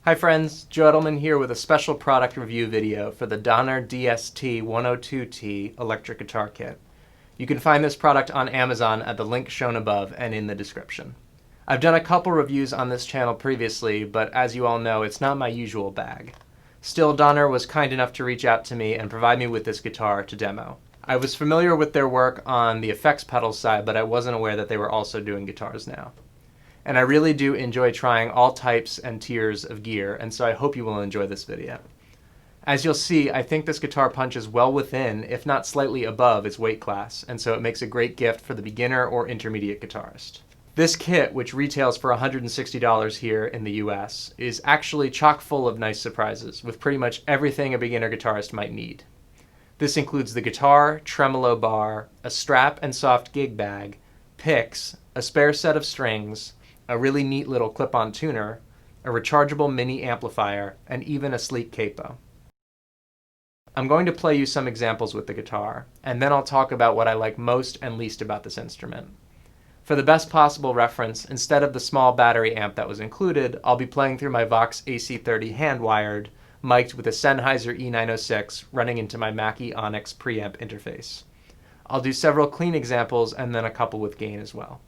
Hi friends, Joe Edelmann here with a special product review video for the Donner DST-120T electric guitar kit. You can find this product on Amazon at the link shown above and in the description. I've done a couple reviews on this channel previously, but as you all know, it's not my usual bag. Still, Donner was kind enough to reach out to me and provide me with this guitar to demo. I was familiar with their work on the effects pedal side, but I wasn't aware that they were also doing guitars now. And I really do enjoy trying all types and tiers of gear, and so I hope you will enjoy this video. As you'll see, I think this guitar punches well within, if not slightly above, its weight class, and so it makes a great gift for the beginner or intermediate guitarist. This kit, which retails for $160 here in the US, is actually chock full of nice surprises, with pretty much everything a beginner guitarist might need. This includes the guitar, tremolo bar, a strap and soft gig bag, picks, a spare set of strings, a really neat little clip-on tuner, a rechargeable mini amplifier, and even a sleek capo. I'm going to play you some examples with the guitar, and then I'll talk about what I like most and least about this instrument. For the best possible reference, instead of the small battery amp that was included, I'll be playing through my Vox AC30 hand-wired, mic'd with a Sennheiser E906 running into my Mackie Onyx preamp interface. I'll do several clean examples and then a couple with gain as well.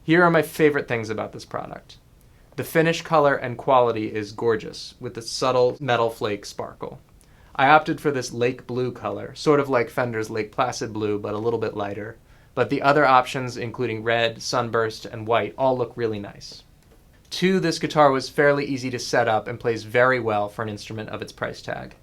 Here are my favorite things about this product. The finish, color, and quality is gorgeous, with the subtle metal flake sparkle. I opted for this lake blue color, sort of like Fender's Lake Placid blue, but a little bit lighter. But the other options, including red, sunburst, and white, all look really nice. 2, this guitar was fairly easy to set up and plays very well for an instrument of its price tag.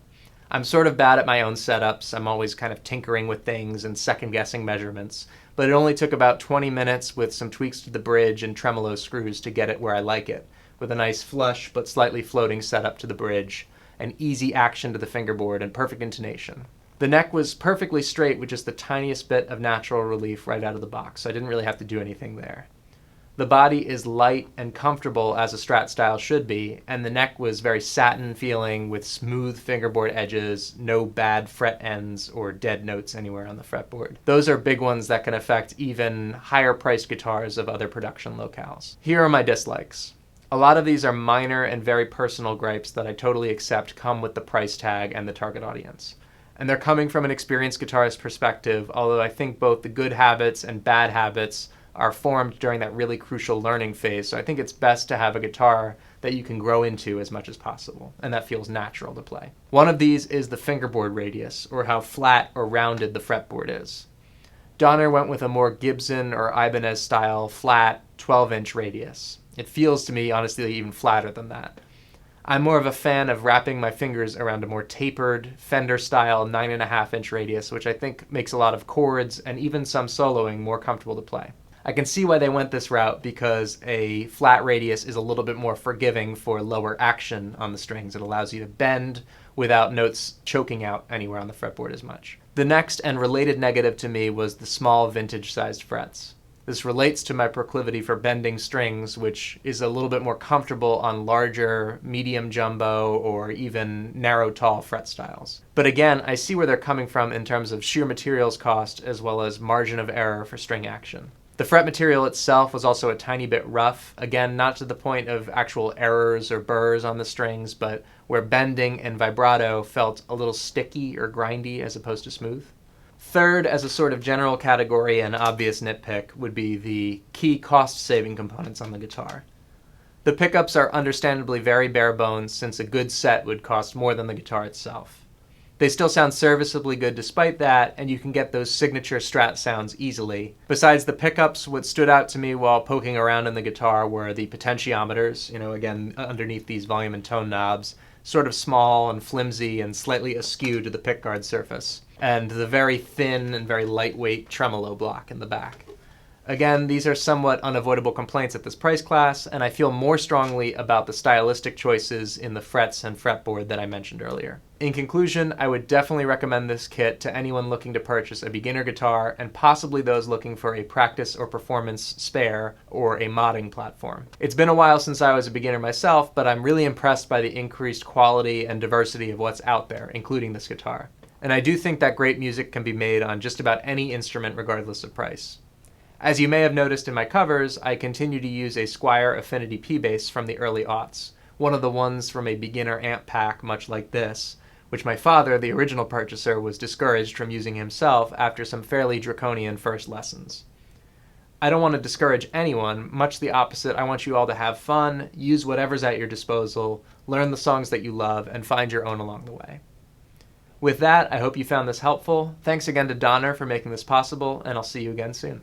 I'm sort of bad at my own setups. I'm always kind of tinkering with things and second-guessing measurements, but it only took about 20 minutes with some tweaks to the bridge and tremolo screws to get it where I like it, with a nice flush but slightly floating setup to the bridge, an easy action to the fingerboard, and perfect intonation. The neck was perfectly straight with just the tiniest bit of natural relief right out of the box, so I didn't really have to do anything there. The body is light and comfortable as a Strat style should be, and the neck was very satin feeling with smooth fingerboard edges, no bad fret ends or dead notes anywhere on the fretboard. Those are big ones that can affect even higher priced guitars of other production locales. Here are my dislikes. A lot of these are minor and very personal gripes that I totally accept come with the price tag and the target audience. And they're coming from an experienced guitarist perspective, although I think both the good habits and bad habits are formed during that really crucial learning phase. So I think it's best to have a guitar that you can grow into as much as possible, and that feels natural to play. One of these is the fingerboard radius, or how flat or rounded the fretboard is. Donner went with a more Gibson or Ibanez style flat 12-inch radius. It feels to me, honestly, even flatter than that. I'm more of a fan of wrapping my fingers around a more tapered, Fender-style 9.5-inch radius, which I think makes a lot of chords and even some soloing more comfortable to play. I can see why they went this route because a flat radius is a little bit more forgiving for lower action on the strings. It allows you to bend without notes choking out anywhere on the fretboard as much. The next and related negative to me was the small vintage-sized frets. This relates to my proclivity for bending strings, which is a little bit more comfortable on larger, medium jumbo, or even narrow tall fret styles. But again, I see where they're coming from in terms of sheer materials cost as well as margin of error for string action. The fret material itself was also a tiny bit rough, again, not to the point of actual errors or burrs on the strings, but where bending and vibrato felt a little sticky or grindy as opposed to smooth. Third, as a sort of general category and obvious nitpick, would be the key cost-saving components on the guitar. The pickups are understandably very bare bones, since a good set would cost more than the guitar itself. They still sound serviceably good despite that, and you can get those signature Strat sounds easily. Besides the pickups, what stood out to me while poking around in the guitar were the potentiometers, again, underneath these volume and tone knobs, sort of small and flimsy and slightly askew to the pickguard surface, and the very thin and very lightweight tremolo block in the back. Again, these are somewhat unavoidable complaints at this price class, and I feel more strongly about the stylistic choices in the frets and fretboard that I mentioned earlier. In conclusion, I would definitely recommend this kit to anyone looking to purchase a beginner guitar, and possibly those looking for a practice or performance spare or a modding platform. It's been a while since I was a beginner myself, but I'm really impressed by the increased quality and diversity of what's out there, including this guitar. And I do think that great music can be made on just about any instrument regardless of price. As you may have noticed in my covers, I continue to use a Squier Affinity P-Bass from the early aughts, one of the ones from a beginner amp pack much like this, which my father, the original purchaser, was discouraged from using himself after some fairly draconian first lessons. I don't want to discourage anyone, much the opposite. I want you all to have fun, use whatever's at your disposal, learn the songs that you love, and find your own along the way. With that, I hope you found this helpful. Thanks again to Donner for making this possible, and I'll see you again soon.